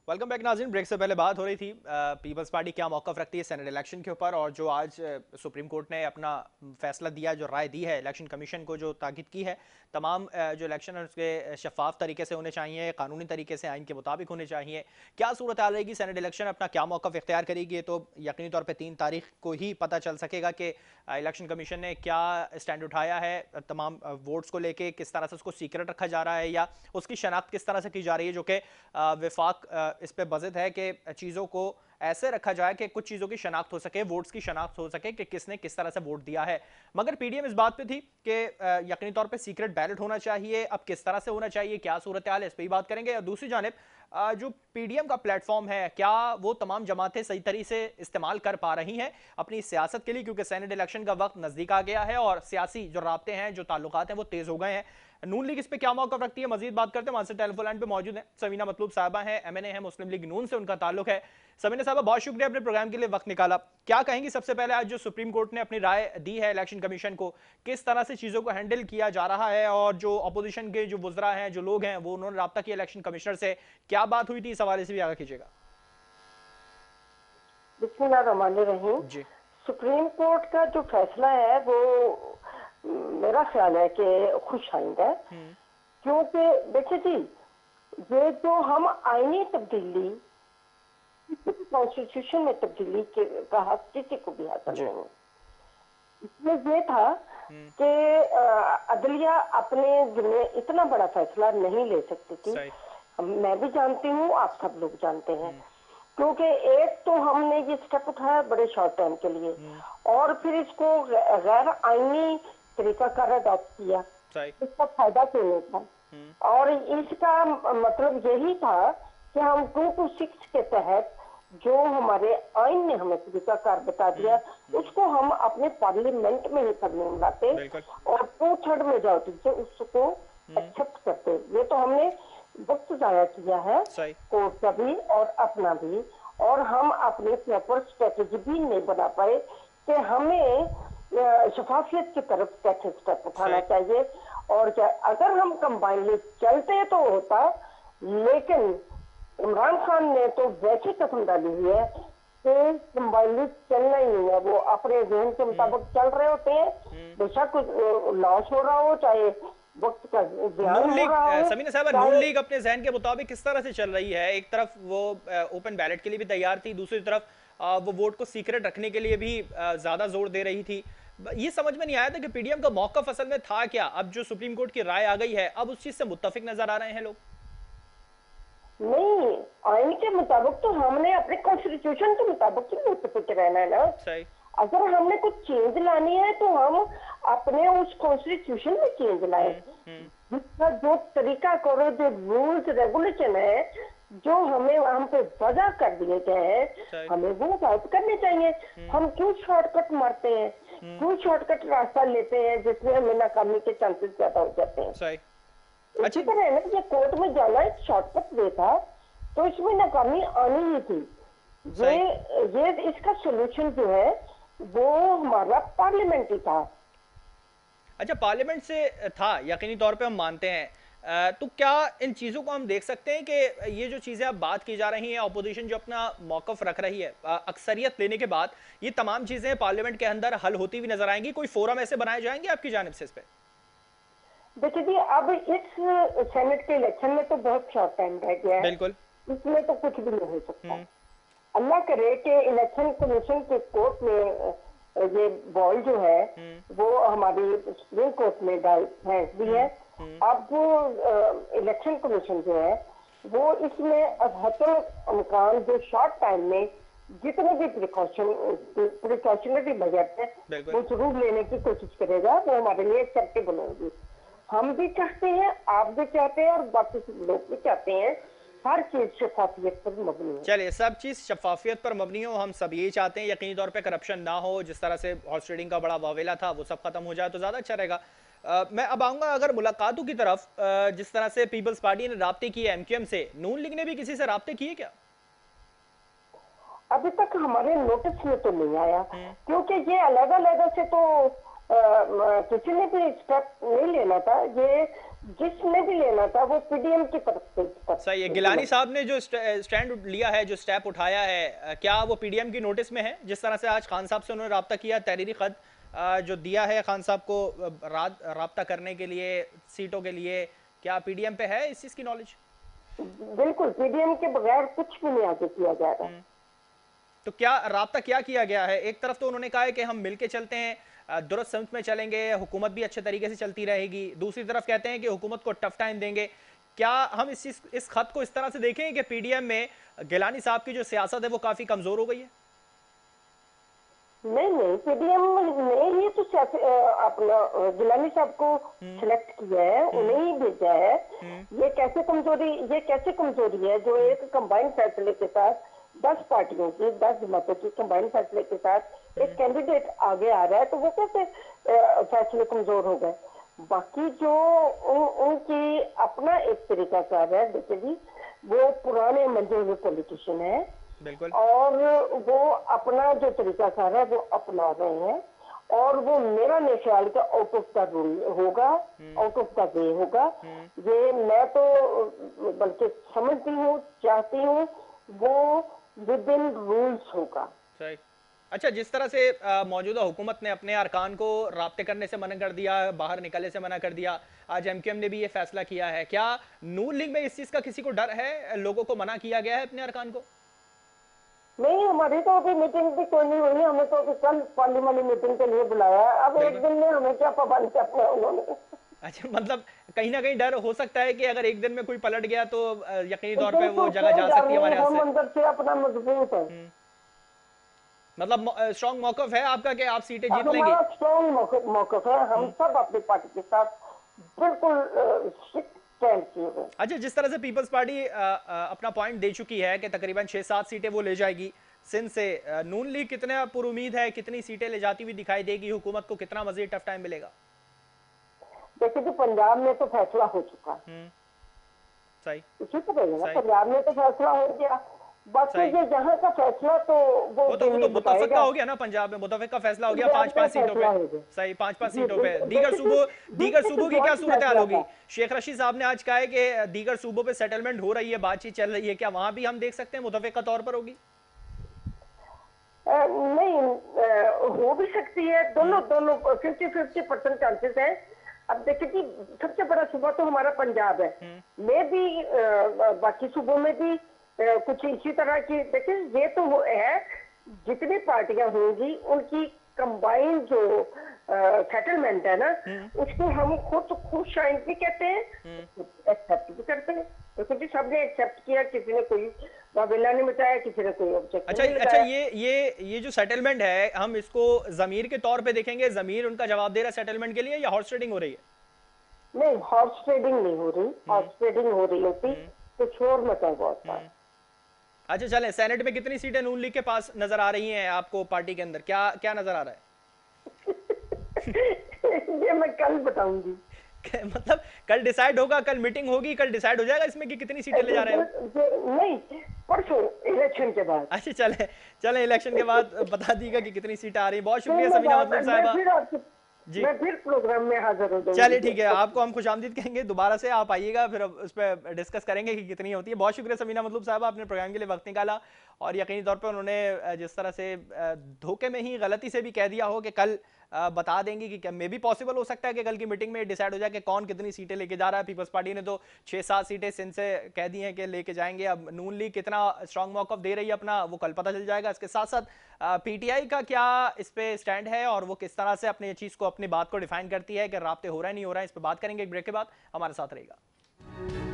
Welcome back नाज़रीन। Break से पहले बात हो रही थी पीपल्स पार्टी क्या मौक़िफ़ रखती है सेनेट इलेक्शन के ऊपर, और जो आज सुप्रीम कोर्ट ने अपना फैसला दिया, जो राय दी है इलेक्शन कमीशन को, जो ताकीद की है तमाम जो इलेक्शन है उसके शफाफ तरीके से होने चाहिए, कानूनी तरीके से आइन के मुताबिक होने चाहिए। क्या सूरत हाल रहेगी, सेनेट इलेक्शन अपना क्या मौक़िफ़ इख्तियार करेगी, ये तो यकीनी तौर पर 3 तारीख को ही पता चल सकेगा कि इलेक्शन कमीशन ने क्या स्टैंड उठाया है तमाम वोट्स को लेके, किस तरह से उसको सीक्रेट रखा जा रहा है या उसकी शनाख्त किस तरह से की जा रही है, जो कि विफाक इस पे बज़द है कि चीज़ों को ऐसे रखा जाए कि कुछ चीज़ों की शनाख्त हो सके, वोट्स की शनाख्त हो सके कि किसने किस तरह से वोट दिया है। मगर पीडीएम इस बात पे थी कि यकीनी तौर पे सीक्रेट बैलेट होना चाहिए। अब किस तरह से होना चाहिए, क्या सूरत हाल है, इस पर ही बात करेंगे। और दूसरी जानिब जो पीडीएम का प्लेटफॉर्म है, क्या वो तमाम जमातें सही तरीके से इस्तेमाल कर पा रही हैं अपनी सियासत के लिए, क्योंकि सेनेट इलेक्शन का वक्त नजदीक आ गया है और सियासी जो राब्ते हैं, जो ताल्लुकात हैं, वो तेज हो गए हैं। नून लीग इस पे क्या मौक़िफ़ रखती है, मजीद बात करते हैं। वहां से टेलीफोन लाइन पे मौजूद है समीना मतलूब साहबा हैं, एमएनए है, मुस्लिम लीग नून से उनका ताल्लुक है। समीना साहबा, बहुत शुक्रिया अपने प्रोग्राम के लिए वक्त निकाला। क्या कहेंगी सबसे पहले, आज जो सुप्रीम कोर्ट ने अपनी राय दी है इलेक्शन कमीशन को, किस तरह से चीज़ों को हैंडल किया जा रहा है, और जो अपोजिशन के जो वुज़रा हैं, जो लोग हैं, वो उन्होंने रब्ता किया इलेक्शन कमिश्नर से, क्या बात हुई थी, इस हवाले से भी आगे कीजिएगा। बिस्मिल्लाहिर्रहमानिर्रहीम। जी सुप्रीम कोर्ट का जो फैसला है वो मेरा ख्याल है कि खुश आइंद है, क्योंकि देखिए जी, ये जो हम आईनी तब्दीली, कॉन्स्टिट्यूशन में तब्दीली के का हक किसी को भी हासिल नहीं है। इसमें ये था कि अदलिया अपने जिम्मे इतना बड़ा फैसला नहीं ले सकती थी। मैं भी जानती हूँ, आप सब लोग जानते हैं, क्योंकि एक तो हमने ये स्टेप उठाया बड़े शॉर्ट टाइम के लिए, और फिर इसको गैर आईनी तरीका कार अडॉप्ट किया। इसका फायदा क्यों नहीं था? और इसका मतलब यही था कि हम 226 के तहत जो हमारे आइन ने हमें तरीका कार बता दिया, उसको हम अपने पार्लियामेंट में ही करने लाते और 2/3 मेजॉरिटी से उसको एक्सेप्ट करते। ये तो हमने वक्त जाया किया है, कोर्ट का भी और अपना भी, और हम अपनी प्रॉपर स्ट्रेटेजी भी नहीं बना पाए कि हमें शफाफियत की तरफ कैसे स्टेप उठाना चाहिए। और क्या अगर हम कंबाइनली चलते तो होता, लेकिन इमरान खान ने तो वैसी कसम डाली हुई है कि कंबाइनली चलना ही नहीं है। वो अपने जहन के मुताबिक चल रहे होते हैं, बेशक लॉस हो रहा हो, चाहे वक्त का ध्यान हो रहा हो। समीना साहब, नून लीग अपने जहन के मुताबिक किस तरह से चल रही है? एक तरफ वो ओपन बैलेट के लिए भी तैयार थी, दूसरी तरफ वो वोट को सीक्रेट रखने के लिए भी ज्यादा जोर दे रही थी। ये समझ में नहीं आया था कि पीडीएम का मौक़िफ़ असल में था क्या। अब जो सुप्रीम कोर्ट की राय आ गई है, अब उस चीज से मुत्तफिक नजर आ रहे हैं लोग। नहीं, आइन के मुताबिक तो हमने अपने कॉन्स्टिट्यूशन के मुताबिक ही मुत्तफिक रहना है ना। सही। अगर हमने कुछ चेंज लानी है तो हम अपने उस कॉन्स्टिट्यूशन में चेंज लाए। जिसका जो तरीका करो, जो रूल्स रेगुलेशन है, जो हमें हम पे वजह कर दिए गए हैं, हमें वो अडॉप्ट करने चाहिए। हम क्यों शॉर्टकट मारते हैं, क्यों शॉर्टकट रास्ता लेते हैं जिसमें हमें नाकामी के चांसेस ज्यादा हो जाते हैं। सही। इसी तरह ना, ये कोर्ट में जाना एक शॉर्टकट वे था, तो इसमें नाकामी आनी ही थी। ये इसका सोल्यूशन जो है वो हमारा पार्लियामेंट ही था। अच्छा, पार्लियामेंट से था, यकीनी तौर पे हम मानते हैं। तो क्या इन चीज़ों को हम देख सकते हैं कि ये जो चीज़ें अब बात की जा रही हैं, अपोजिशन जो अपना मौक़िफ़ रख रही है, अक्सरियत लेने के बाद ये तमाम चीज़ें पार्लियामेंट के अंदर हल होती हुई नजर आएंगी? कोई फोरम ऐसे बनाए जाएंगे आपकी जानिब से इस पे? देखिए जी, अब इस सेनेट के इलेक्शन में तो बहुत शॉर्ट टाइम रह गया है, बिल्कुल। इसमें तो कुछ भी नहीं हो सकता। अल्लाह करे कि इलेक्शन कमीशन के कोर्ट में ये बॉल जो है वो हमारी सुप्रीम कोर्ट में भैंस भी है। अब वो इलेक्शन कमीशन जो है वो इसमें अमकान जो शॉर्ट टाइम में जितने भी प्रिकॉशनरी मेजर्स है वो जरूर लेने की कोशिश करेगा, वो हमारे लिए एक्सेप्टेबल होगी। हम भी चाहते हैं, आप भी चाहते हैं, और बाकी लोग भी चाहते हैं हर चीज शफाफियत पर मबनी हो। चलिए, सब चीज शफाफियत पर मबनी हो, हम सब यही चाहते हैं। यकीनी तौर पे करप्शन ना हो, जिस तरह से हॉर्स ट्रेडिंग का बड़ा वावेला था वो सब खत्म हो जाए तो ज्यादा अच्छा रहेगा। मैं अब आऊंगा अगर मुलाकातों की तरफ। जिस तरह से पीपल्स पार्टी ने राब्ते किए एमक्यूएम से, नून लीग ने भी किसी से राब्ते किए क्या? अभी तक हमारे नोटिस में तो नहीं आया, क्योंकि ये अलग अलग से तो किसी ने भी स्टेप नहीं लेना था। ये जिसने भी लेना था वो पीडीएम की तरफ से सही है। गिलानी साहब ने जो स्टैंड लिया है, जो स्टेप उठाया है, क्या वो पीडीएम की नोटिस में है? जिस तरह से आज खान साहब से उन्होंने राब्ता किया, तहरीरी खत जो दिया है खान साहब को राब्ता करने के लिए सीटों के लिए, क्या पीडीएम पे है इस चीज की नॉलेज? बिल्कुल, पीडीएम के बगैर कुछ भी नहीं आगे किया जाएगा। तो क्या राब्ता क्या किया गया है? एक तरफ तो उन्होंने कहा है कि हम मिलके चलते हैं, दुरुस्त समत में चलेंगे, हुकूमत भी अच्छे तरीके से चलती रहेगी। दूसरी तरफ कहते हैं कि हुकूमत को टफ टाइम देंगे। क्या हम इस खत को इस तरह से देखें कि पीडीएम में गिलानी साहब की जो सियासत है वो काफी कमजोर हो गई है? नहीं, पीडीएम ने ही तो अपना गिलानी साहब को सिलेक्ट किया है, उन्हें ही भेजा है। ये कैसे कमजोरी है जो एक कंबाइंड फैसले के साथ 10 पार्टियों की 10 जमातों की कंबाइंड फैसले के साथ एक कैंडिडेट आगे आ रहा है, तो वो कैसे फैसले कमजोर हो गए? बाकी जो उनकी अपना एक तरीका कार है, देखिए जी, वो पुराने मंजे हुए पॉलिटिशियन है और वो अपना जो तरीका कार है वो अपना रहे हैं, और वो मेरा नहीं ख्याल का आउट ऑफ द रूल होगा, आउट ऑफ द वे होगा। ये मैं तो बल्कि समझती हूँ, चाहती हूँ वो विद इन रूल्स होगा। सही। अच्छा, जिस तरह से मौजूदा हुकूमत ने अपने अरकान को राब्ते करने से मना कर दिया, बाहर निकलने से मना कर दिया, आज एमक्यूएम ने भी ये फैसला किया है, क्या नून लीग में इस चीज का किसी को डर है? लोगों को मना किया गया है अपने अरकान को? नहीं, हमारी तो अभी मीटिंग भी कोई नहीं हुई, हमें तो अभी कल पार्लियामेंट मीटिंग के लिए बुलाया। अब एक दिन में हमें क्या पाबंद अपना उन्होंने। अच्छा, मतलब कहीं ना कहीं डर हो सकता है कि अगर एक दिन में कोई पलट गया तो यकीनी तौर पे वो जगह जा सकती है हमारे हाथ से। हम अंदर से अपना मजबूत है। मतलब स्ट्रॉन्ग मौकफ है आपका कि आप सीटें जीत लेंगे? हमारा स्ट्रॉन्ग मौकफ है, हम सब अपनी पार्टी के साथ बिल्कुल। अच्छा, जिस तरह से पीपल्स पार्टी अपना पॉइंट दे चुकी है कि तकरीबन 6-7 सीटें वो ले जाएगी सिंध से, नून लीग कितने पुर उम्मीद है, कितनी सीटें ले जाती हुई दिखाई देगी? हुकूमत को कितना मजीद टफ टाइम मिलेगा? देखिए, तो पंजाब में तो फैसला हो चुका है। सही, इसी तो ना, पंजाब में तो फैसला हो गया, बाकी ये जहाँ का फैसला तो वो तो मुतफ़क़ा हो गया ना। पंजाब में मुतफ़क़ा फैसला हो गया 5-5 सीटों पे। सही, 5-5 सीटों पे। दीगर सूबों की क्या सूरत हाल होगी? शेख रशीद साहब ने आज कहा है कि दीगर सूबों पे सेटलमेंट हो रही है, बातचीत चल रही है, क्या वहां भी हम देख सकते हैं मुतफ़क़ा तौर पर होगी? नहीं, हो भी सकती है, दोनों 50-50% चांसेस है। अब देखिए कि सबसे बड़ा सूबा तो हमारा पंजाब है, मैं भी बाकी सूबों में भी कुछ इसी तरह की। देखिए, ये तो है, जितनी पार्टियां होंगी उनकी कंबाइंड जो सेटलमेंट है ना, उसको हम खुद शाइन भी कहते हैं, एक्सेप्ट भी करते हैं। तो क्योंकि सबने एक्सेप्ट किया, किसी ने कोई वावेला नहीं मचाया, किसी ने कोई ऑब्जेक्शन नहीं लगाया। अच्छा, ये जो सेटलमेंट है, हम इसको जमीर के तौर पे देखेंगे? जमीर उनका जवाब दे रहा है सेटलमेंट के लिए, या हॉर्स ट्रेडिंग हो रही है? नहीं, हॉर्स ट्रेडिंग नहीं हो रही। हॉर्स ट्रेडिंग हो रही होती तो शोर मचा बहुत था। अच्छा, चलें, सेनेट में कितनी सीटें नून लीग के पास नजर आ रही हैं आपको? पार्टी के अंदर क्या क्या नजर आ रहा है? ये मैं कल बताऊंगी। मतलब कल डिसाइड होगा, कल मीटिंग होगी, कल डिसाइड हो जाएगा इसमें कि कितनी सीटें ले जा रहे हैं? नहीं, परसों इलेक्शन के बाद। अच्छा, चले इलेक्शन के बाद बता दीजिएगा कि कितनी सीटें आ रही हैं। बहुत शुक्रिया सबीना मतलब साहिबा जी, मैं फिर प्रोग्राम में हाजिर हो जाऊंगी। चलिए, ठीक है, आपको हम खुशामदीद कहेंगे, दोबारा से आप आइएगा, फिर उस पर डिस्कस करेंगे कि कितनी होती है। बहुत शुक्रिया सबीना मतलब साहब, आपने प्रोग्राम के लिए वक्त निकाला, और यकीनी तौर पर उन्होंने जिस तरह से धोखे में ही, गलती से भी कह दिया हो कि कल बता देंगे कि मे भी पॉसिबल हो सकता है कि कल की मीटिंग में डिसाइड हो जाए कि कौन कितनी सीटें लेके जा रहा है। पीपल्स पार्टी ने तो 6-7 सीटें सिंध से कह दी हैं कि लेके जाएंगे। अब नून लीग कितना स्ट्रांग मौकफ दे रही है अपना, वो कल पता चल जाएगा। इसके साथ साथ पीटीआई का क्या इस पे स्टैंड है और वो किस तरह से अपने चीज़ को, अपनी बात को डिफाइन करती है कि राब्ते हो रहा है नहीं हो रहा है, इस पर बात करेंगे एक ब्रेक के बाद। हमारे साथ रहेगा।